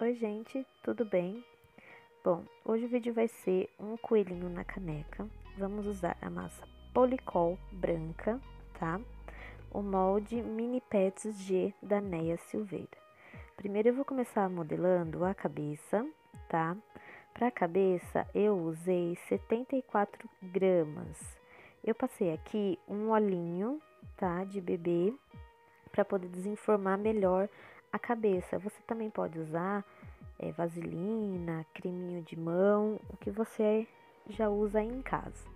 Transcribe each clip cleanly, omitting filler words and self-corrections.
Oi, gente, tudo bem? Bom, hoje o vídeo vai ser um coelhinho na caneca. Vamos usar a massa Policol branca, tá? O molde Mini Pets G da Neia Silveira. Primeiro eu vou começar modelando a cabeça, tá? Para a cabeça eu usei 74 gramas. Eu passei aqui um olhinho, tá? De bebê, para poder desenformar melhor a cabeça. Você também pode usar vaselina, creminho de mão, o que você já usa aí em casa.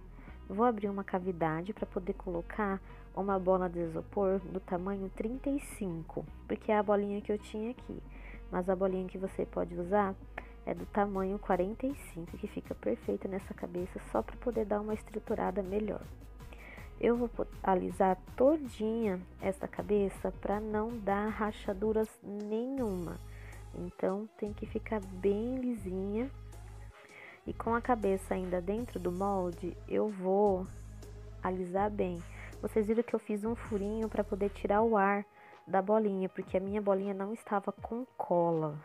Vou abrir uma cavidade para poder colocar uma bola de isopor do tamanho 35, porque é a bolinha que eu tinha aqui. Mas a bolinha que você pode usar é do tamanho 45, que fica perfeita nessa cabeça, só para poder dar uma estruturada melhor. Eu vou alisar todinha essa cabeça para não dar rachaduras nenhuma. Então tem que ficar bem lisinha. E com a cabeça ainda dentro do molde, eu vou alisar bem. Vocês viram que eu fiz um furinho para poder tirar o ar da bolinha, porque a minha bolinha não estava com cola.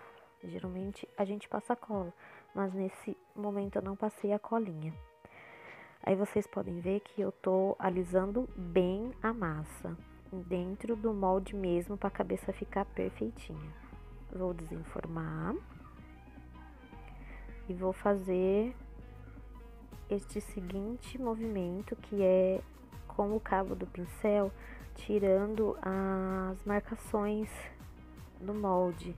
Geralmente a gente passa cola, mas nesse momento eu não passei a colinha. Aí vocês podem ver que eu tô alisando bem a massa, dentro do molde mesmo, para a cabeça ficar perfeitinha. Vou desenformar e vou fazer este seguinte movimento, que é com o cabo do pincel, tirando as marcações do molde.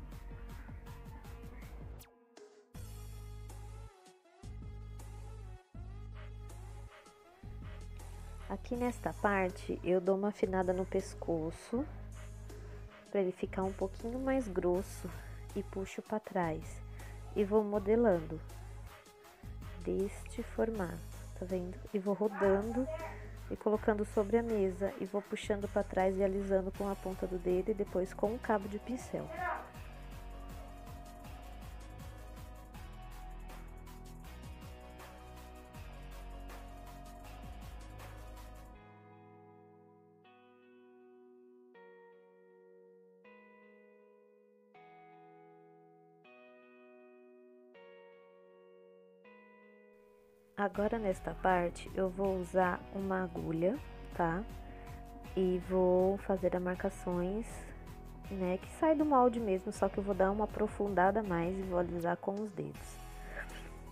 Aqui nesta parte eu dou uma afinada no pescoço para ele ficar um pouquinho mais grosso e puxo para trás e vou modelando deste formato, tá vendo? E vou rodando e colocando sobre a mesa e vou puxando para trás e alisando com a ponta do dedo e depois com o cabo de pincel. Agora nesta parte eu vou usar uma agulha, tá? E vou fazer as marcações, né, que sai do molde mesmo, só que eu vou dar uma aprofundada a mais e vou alisar com os dedos.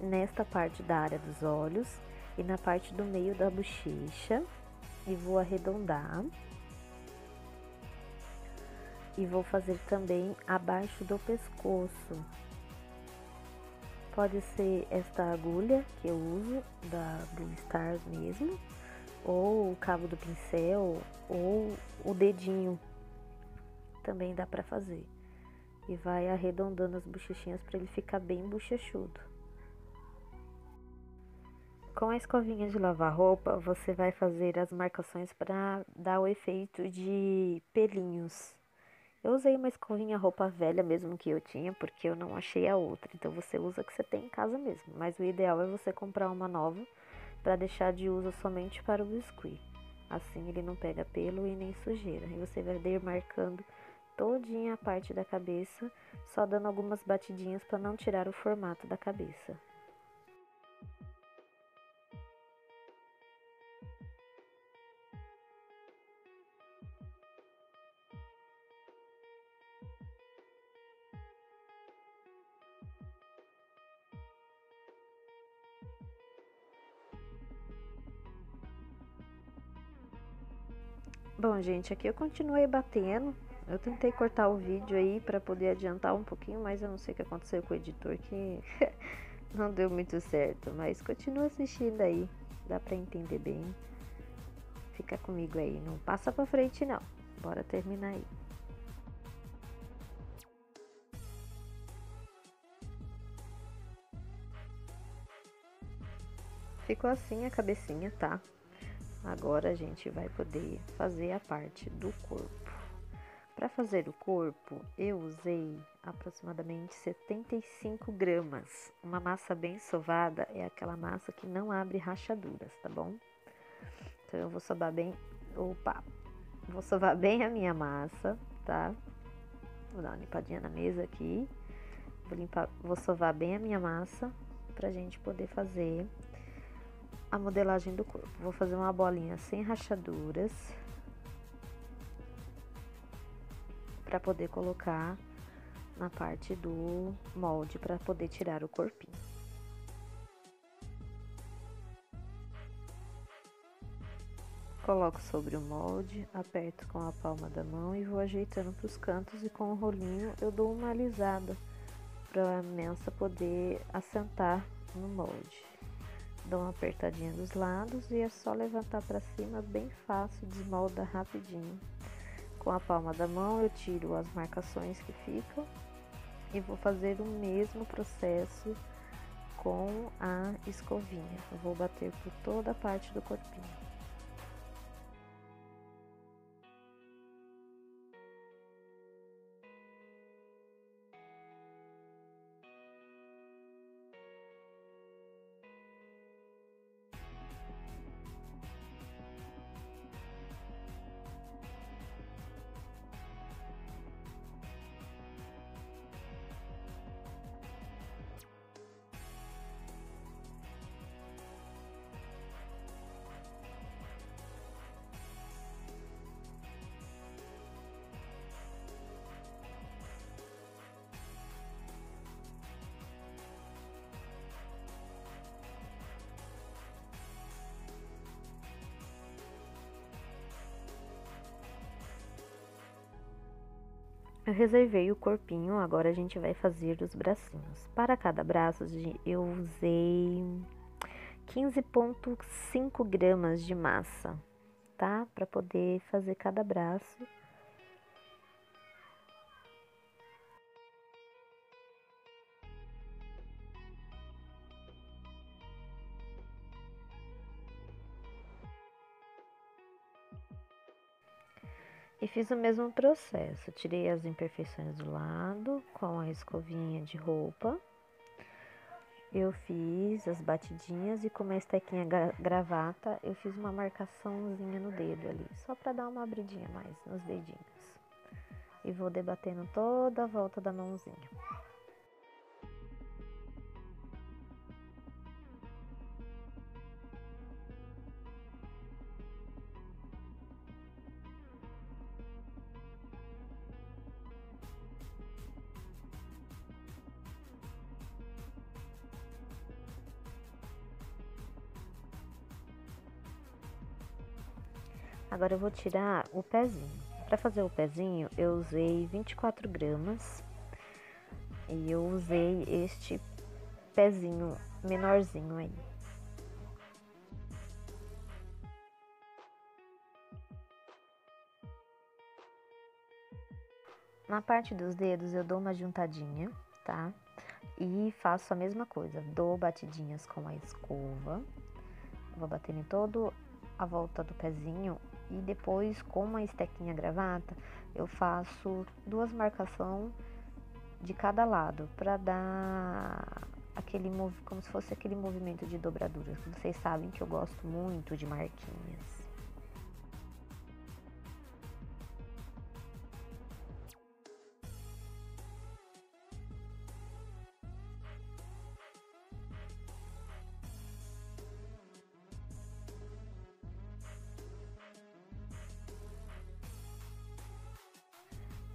Nesta parte da área dos olhos e na parte do meio da bochecha, e vou arredondar. E vou fazer também abaixo do pescoço. Pode ser esta agulha que eu uso, da Blue Stars mesmo, ou o cabo do pincel, ou o dedinho, também dá pra fazer. E vai arredondando as bochechinhas para ele ficar bem bochechudo. Com a escovinha de lavar roupa, você vai fazer as marcações para dar o efeito de pelinhos. Eu usei uma escovinha roupa velha mesmo que eu tinha, porque eu não achei a outra. Então você usa a que você tem em casa mesmo. Mas o ideal é você comprar uma nova para deixar de uso somente para o biscuit. Assim ele não pega pelo e nem sujeira. E você vai demarcando todinha a parte da cabeça, só dando algumas batidinhas para não tirar o formato da cabeça. Bom, gente, aqui eu continuei batendo. Eu tentei cortar o vídeo aí para poder adiantar um pouquinho, mas eu não sei o que aconteceu com o editor, que não deu muito certo. Mas continua assistindo aí, dá para entender bem. Fica comigo aí, não passa para frente não. Bora terminar aí. Ficou assim a cabecinha, tá? Agora a gente vai poder fazer a parte do corpo. Para fazer o corpo, eu usei aproximadamente 75 gramas. Uma massa bem sovada é aquela massa que não abre rachaduras, tá bom? Então eu vou sovar bem, vou sovar bem a minha massa, tá? Vou dar uma limpadinha na mesa aqui. Vou sovar bem a minha massa pra gente poder fazer a modelagem do corpo. Vou fazer uma bolinha sem rachaduras para poder colocar na parte do molde para poder tirar o corpinho. Coloco sobre o molde, aperto com a palma da mão e vou ajeitando para os cantos, e com o rolinho eu dou uma alisada para a mensa poder assentar no molde. Dou uma apertadinha dos lados e é só levantar para cima, bem fácil, desmolda rapidinho. Com a palma da mão eu tiro as marcações que ficam e vou fazer o mesmo processo com a escovinha. Eu vou bater por toda a parte do corpinho. Eu reservei o corpinho, agora a gente vai fazer os bracinhos. Para cada braço eu usei 15,5 gramas de massa, tá? Para poder fazer cada braço. E fiz o mesmo processo, tirei as imperfeições do lado com a escovinha de roupa. Eu fiz as batidinhas e com uma estequinha gravata, eu fiz uma marcaçãozinha no dedo ali, só para dar uma abridinha mais nos dedinhos. E vou debatendo toda a volta da mãozinha. Agora eu vou tirar o pezinho. Para fazer o pezinho, eu usei 24 gramas e eu usei este pezinho menorzinho aí. Na parte dos dedos eu dou uma juntadinha, tá? E faço a mesma coisa, dou batidinhas com a escova, vou batendo em toda a volta do pezinho. E depois, com uma estequinha gravata, eu faço 2 marcações de cada lado, para dar aquele como se fosse aquele movimento de dobradura. Vocês sabem que eu gosto muito de marquinhas.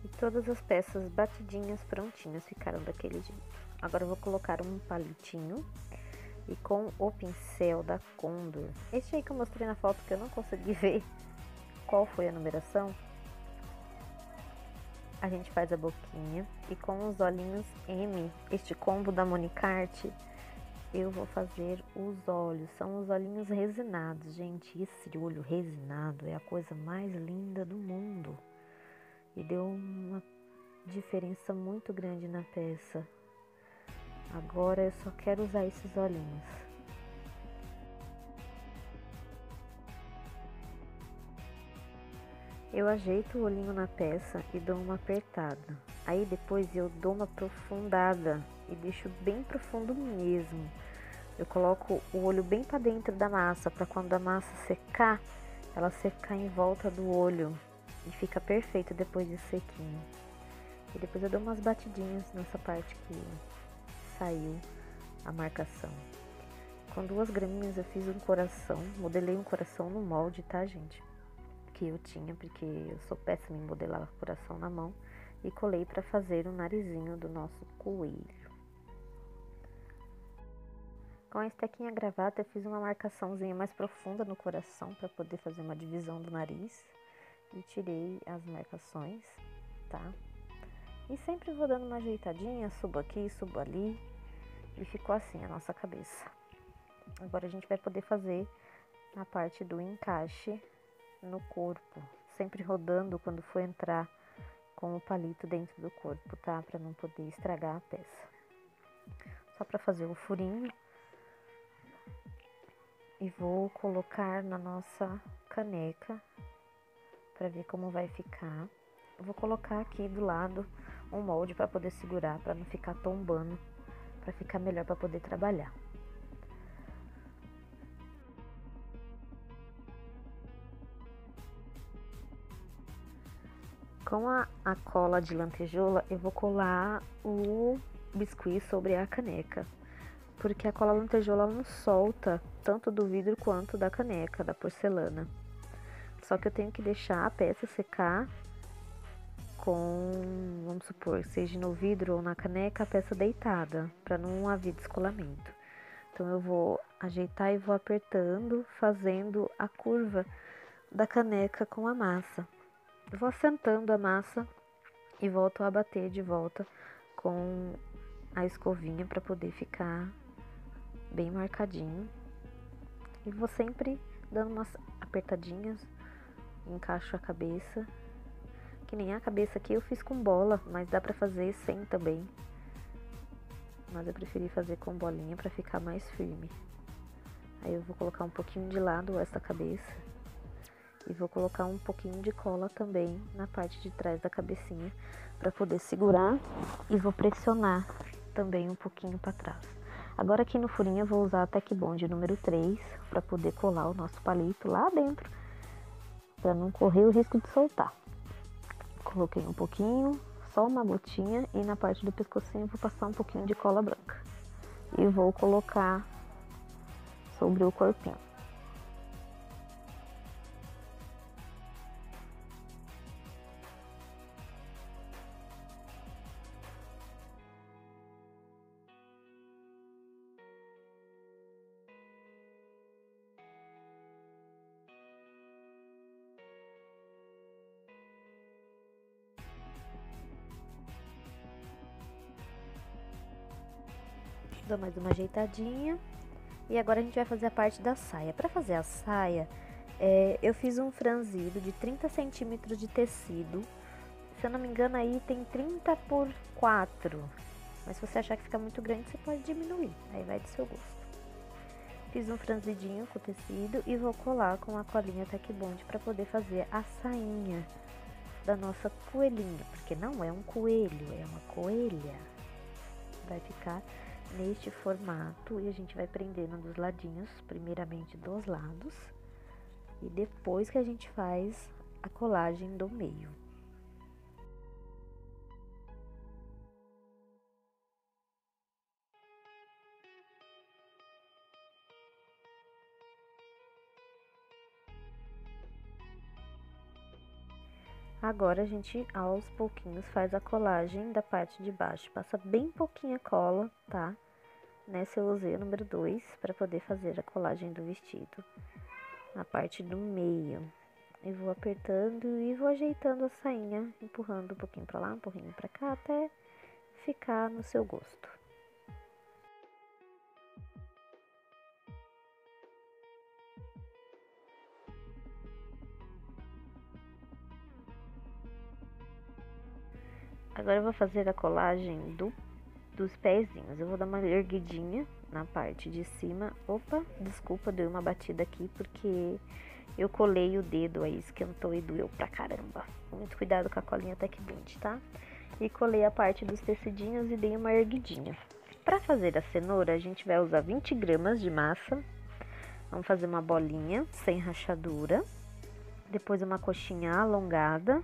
E todas as peças batidinhas, prontinhas, ficaram daquele jeito. Agora eu vou colocar um palitinho e com o pincel da Condor, este aí que eu mostrei na foto que eu não consegui ver qual foi a numeração, a gente faz a boquinha e com os olhinhos M, este combo da Monicarte, eu vou fazer os olhos. São os olhinhos resinados, gente. Esse olho resinado é a coisa mais linda do mundo. E deu uma diferença muito grande na peça. Agora eu só quero usar esses olhinhos. Eu ajeito o olhinho na peça e dou uma apertada. Aí depois eu dou uma aprofundada e deixo bem profundo mesmo. Eu coloco o olho bem para dentro da massa, para quando a massa secar, ela secar em volta do olho. E fica perfeito depois de sequinho. E depois eu dou umas batidinhas nessa parte que saiu a marcação. Com 2 graminhas eu fiz um coração, modelei um coração no molde, tá, gente? Que eu tinha, porque eu sou péssima em modelar coração na mão. E colei para fazer o narizinho do nosso coelho. Com a estequinha gravata eu fiz uma marcaçãozinha mais profunda no coração para poder fazer uma divisão do nariz. E tirei as marcações, tá? E sempre vou dando uma ajeitadinha, subo aqui, subo ali. E ficou assim a nossa cabeça. Agora a gente vai poder fazer a parte do encaixe no corpo. Sempre rodando quando for entrar com o palito dentro do corpo, tá? Pra não poder estragar a peça. Só pra fazer o furinho. E vou colocar na nossa caneca pra ver como vai ficar. Eu vou colocar aqui do lado um molde pra poder segurar, pra não ficar tombando, pra ficar melhor pra poder trabalhar. Com a cola de lantejoula, eu vou colar o biscuit sobre a caneca. Porque a cola lantejoula não solta tanto do vidro quanto da caneca, da porcelana. Só que eu tenho que deixar a peça secar com, vamos supor, seja no vidro ou na caneca, a peça deitada, para não haver descolamento. Então eu vou ajeitar e vou apertando, fazendo a curva da caneca com a massa. Vou assentando a massa e volto a bater de volta com a escovinha para poder ficar bem marcadinho. E vou sempre dando umas apertadinhas, encaixo a cabeça. Que nem a cabeça aqui eu fiz com bola, mas dá pra fazer sem também. Mas eu preferi fazer com bolinha pra ficar mais firme. Aí eu vou colocar um pouquinho de lado essa cabeça. E vou colocar um pouquinho de cola também na parte de trás da cabecinha pra poder segurar. E vou pressionar também um pouquinho pra trás. Agora aqui no furinho eu vou usar a Tec Bond número 3 para poder colar o nosso palito lá dentro, para não correr o risco de soltar. Coloquei um pouquinho, só uma gotinha, e na parte do pescocinho eu vou passar um pouquinho de cola branca. E vou colocar sobre o corpinho. Dou mais uma ajeitadinha. E agora a gente vai fazer a parte da saia. Para fazer a saia, eu fiz um franzido de 30 centímetros de tecido. Se eu não me engano aí tem 30 por 4. Mas se você achar que fica muito grande, você pode diminuir. Aí vai do seu gosto. Fiz um franzidinho com o tecido e vou colar com a colinha Tec Bond para poder fazer a sainha da nossa coelhinha. Porque não é um coelho, é uma coelha. Vai ficar neste formato e a gente vai prendendo dos ladinhos, primeiramente dos lados, e depois que a gente faz a colagem do meio. Agora a gente aos pouquinhos faz a colagem da parte de baixo, passa bem pouquinha cola, tá? Nessa eu usei o número 2 para poder fazer a colagem do vestido na parte do meio. E vou apertando e vou ajeitando a sainha, empurrando um pouquinho para lá, um pouquinho para cá, até ficar no seu gosto. Agora eu vou fazer a colagem dos pezinhos. Eu vou dar uma erguidinha na parte de cima. Opa, desculpa, dei uma batida aqui porque eu colei o dedo aí, esquentou e doeu pra caramba. Muito cuidado com a colinha Tec Bond, tá? E colei a parte dos tecidinhos e dei uma erguidinha. Pra fazer a cenoura, a gente vai usar 20 gramas de massa. Vamos fazer uma bolinha sem rachadura. Depois uma coxinha alongada.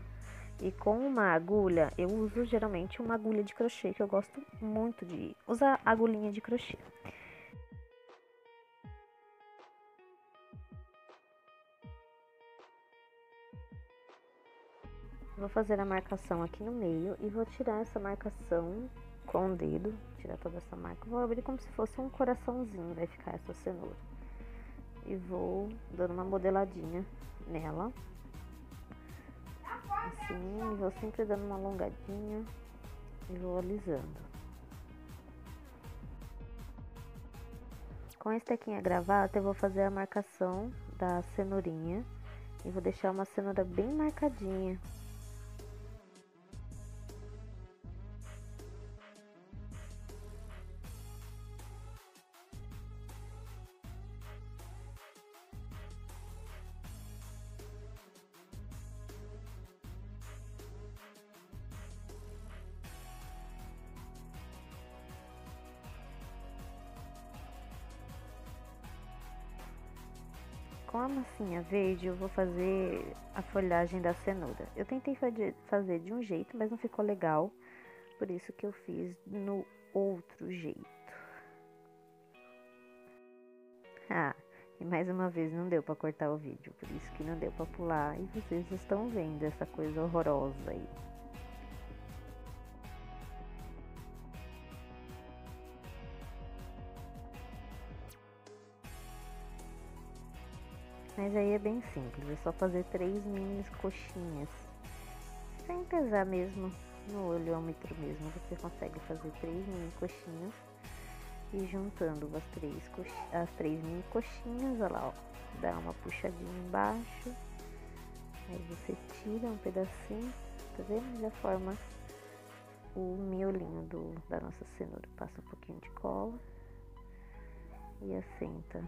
E com uma agulha, eu uso geralmente uma agulha de crochê, que eu gosto muito de usar agulhinha de crochê. Vou fazer a marcação aqui no meio e vou tirar essa marcação com o dedo, tirar toda essa marca. Vou abrir como se fosse um coraçãozinho, vai ficar essa cenoura. E vou dando uma modeladinha nela. Assim, vou sempre dando uma alongadinha e vou alisando. Com esse tequinha gravata, eu vou fazer a marcação da cenourinha e vou deixar uma cenoura bem marcadinha. Com a massinha verde, eu vou fazer a folhagem da cenoura. Eu tentei fazer de um jeito, mas não ficou legal. Por isso que eu fiz no outro jeito. Ah, e mais uma vez não deu pra cortar o vídeo. Por isso que não deu pra pular. E vocês estão vendo essa coisa horrorosa aí. Mas aí é bem simples, é só fazer 3 mini coxinhas. Sem pesar mesmo, no olhômetro mesmo, você consegue fazer 3 mini coxinhas. E juntando as três mini coxinhas, olha lá, ó, dá uma puxadinha embaixo. Aí você tira um pedacinho, tá vendo? Já forma o miolinho da nossa cenoura. Passa um pouquinho de cola e assenta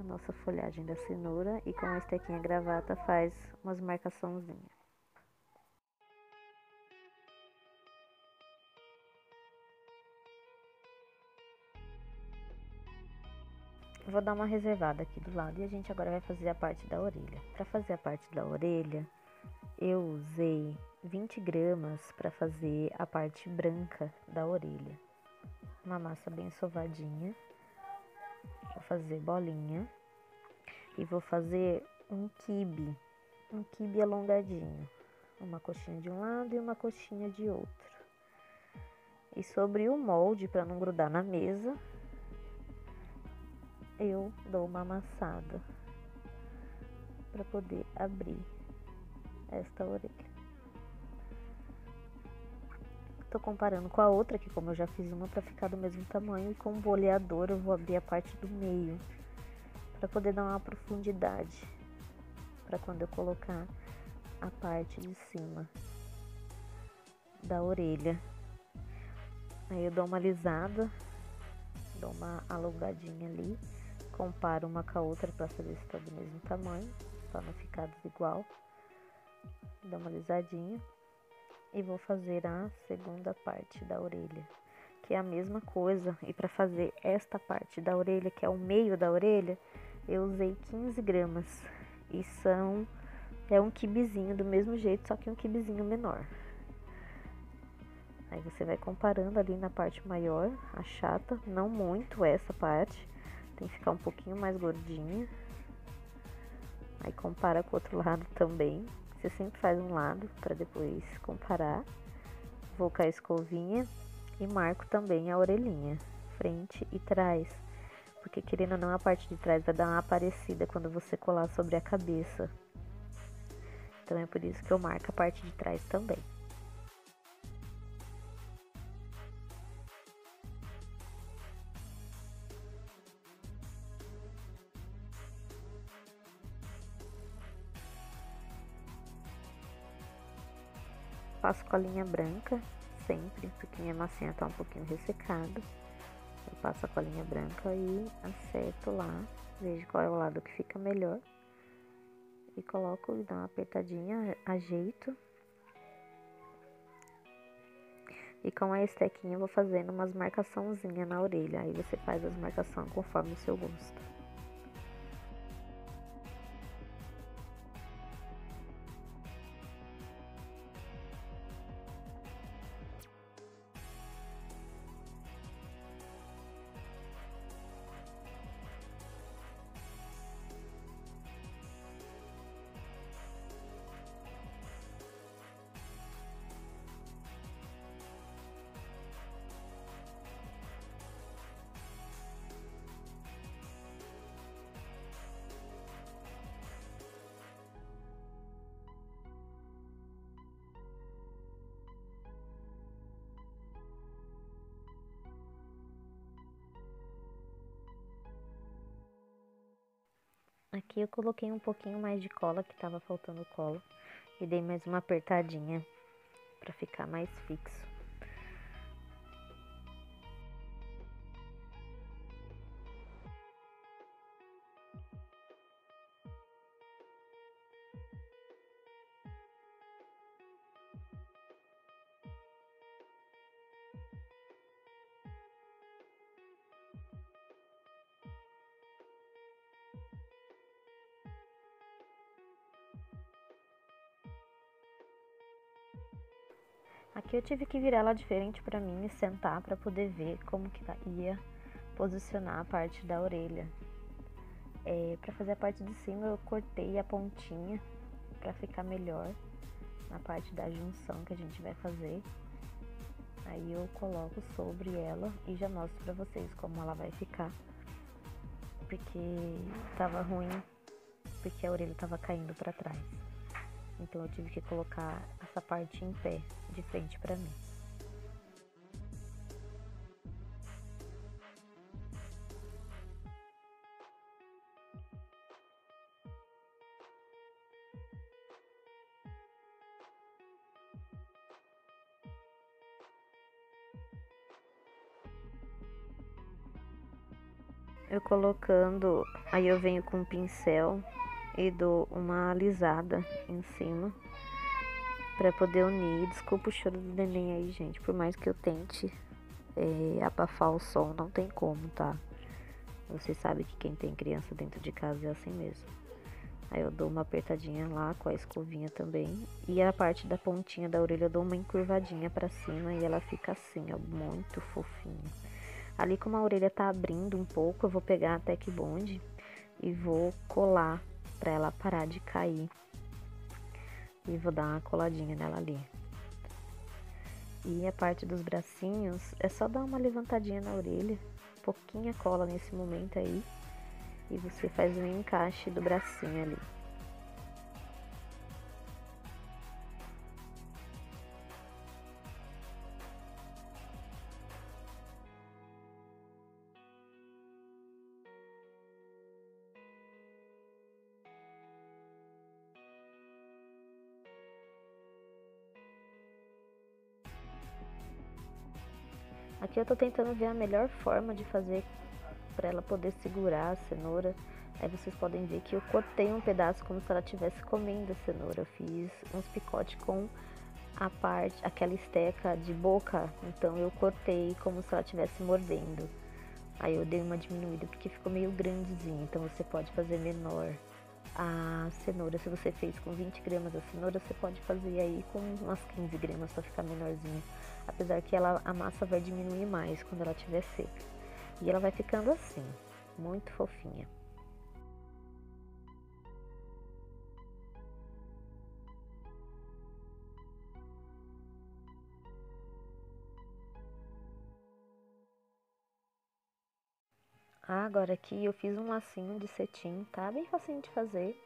a nossa folhagem da cenoura e com a estequinha gravata faz umas marcaçãozinhas. Vou dar uma reservada aqui do lado e a gente agora vai fazer a parte da orelha. Para fazer a parte da orelha, eu usei 20 gramas para fazer a parte branca da orelha. Uma massa bem sovadinha. Vou fazer bolinha e vou fazer um quibe alongadinho, uma coxinha de um lado e uma coxinha de outro. E sobre o molde, para não grudar na mesa, eu dou uma amassada para poder abrir esta orelha. Tô comparando com a outra, que como eu já fiz uma para ficar do mesmo tamanho, e com o boleador eu vou abrir a parte do meio para poder dar uma profundidade para quando eu colocar a parte de cima da orelha. Aí eu dou uma alisada, dou uma alongadinha ali, comparo uma com a outra para saber se tá do mesmo tamanho, para não ficar desigual. Dou uma alisadinha e vou fazer a segunda parte da orelha, que é a mesma coisa. E para fazer esta parte da orelha, que é o meio da orelha, eu usei 15 gramas e é um quibezinho do mesmo jeito, só que um quibezinho menor. Aí você vai comparando ali na parte maior, a chata, não muito essa parte, tem que ficar um pouquinho mais gordinha. Aí compara com o outro lado também. Você sempre faz um lado para depois comparar. Vou com a escovinha e marco também a orelhinha, frente e trás. Porque querendo ou não, a parte de trás vai dar uma aparecida quando você colar sobre a cabeça. Então é por isso que eu marco a parte de trás também. Passo colinha branca sempre, porque minha massinha tá um pouquinho ressecada. Eu passo a colinha branca e acerto lá, vejo qual é o lado que fica melhor. E coloco e dou uma apertadinha, ajeito. E com a estequinha eu vou fazendo umas marcaçãozinhas na orelha. Aí você faz as marcações conforme o seu gosto. Aqui eu coloquei um pouquinho mais de cola, que tava faltando cola. E dei mais uma apertadinha pra ficar mais fixo. Aqui eu tive que virar ela diferente pra mim e sentar pra poder ver como que ia posicionar a parte da orelha. Pra fazer a parte de cima eu cortei a pontinha pra ficar melhor na parte da junção que a gente vai fazer. Aí eu coloco sobre ela e já mostro pra vocês como ela vai ficar. Porque tava ruim, porque a orelha tava caindo pra trás. Então eu tive que colocar essa parte em pé, de frente pra mim. Eu colocando, aí eu venho com um pincel e dou uma alisada em cima pra poder unir. Desculpa o choro do neném aí, gente, por mais que eu tente abafar o som, não tem como, tá? Você sabe que quem tem criança dentro de casa é assim mesmo. Aí eu dou uma apertadinha lá com a escovinha também. E a parte da pontinha da orelha eu dou uma encurvadinha pra cima e ela fica assim, ó, muito fofinha. Ali como a orelha tá abrindo um pouco, eu vou pegar a Tech Bond e vou colar pra ela parar de cair. E vou dar uma coladinha nela ali. E a parte dos bracinhos, é só dar uma levantadinha na orelha, pouquinha cola nesse momento aí. E você faz um encaixe do bracinho ali. Aqui eu tô tentando ver a melhor forma de fazer para ela poder segurar a cenoura. Aí vocês podem ver que eu cortei um pedaço como se ela estivesse comendo a cenoura. Eu fiz uns picotes com a parte, aquela esteca de boca, então eu cortei como se ela estivesse mordendo. Aí eu dei uma diminuída porque ficou meio grandezinho, então você pode fazer menor. A cenoura, se você fez com 20 gramas a cenoura, você pode fazer aí com umas 15 gramas para ficar menorzinha. Apesar que a massa vai diminuir mais quando ela estiver seca. E ela vai ficando assim, muito fofinha. Agora aqui eu fiz um lacinho de cetim, tá? Bem facinho de fazer.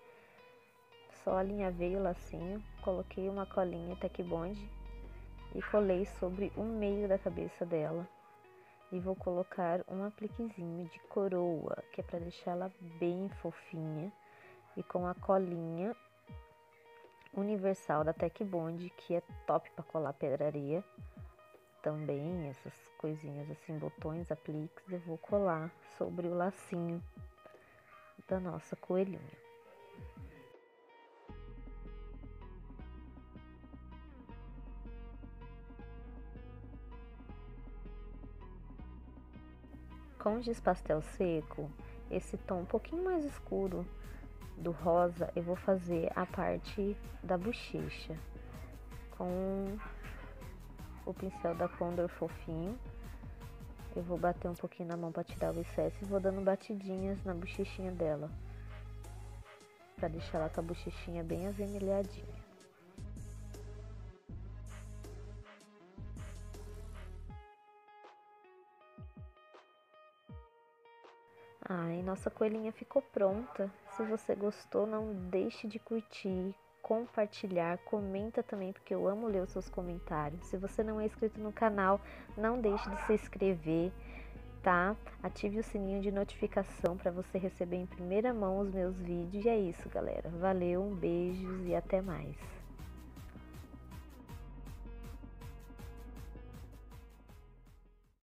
Só alinhavei o lacinho, coloquei uma colinha Tech Bond e colei sobre o meio da cabeça dela. E vou colocar um apliquezinho de coroa, que é para deixar ela bem fofinha. E com a colinha universal da Tech Bond, que é top para colar pedraria. Também essas coisinhas assim, botões, apliques, eu vou colar sobre o lacinho da nossa coelhinha. Com giz pastel seco, esse tom um pouquinho mais escuro do rosa, eu vou fazer a parte da bochecha com o pincel da Condor fofinho. Eu vou bater um pouquinho na mão para tirar o excesso e vou dando batidinhas na bochechinha dela, para deixar ela com a bochechinha bem avermelhadinha. E nossa coelhinha ficou pronta. Se você gostou, não deixe de curtir, compartilhar, comenta também, porque eu amo ler os seus comentários. Se você não é inscrito no canal, não deixe de se inscrever. tá? Ative o sininho de notificação para você receber em primeira mão os meus vídeos. E é isso, galera. Valeu, um beijos e até mais.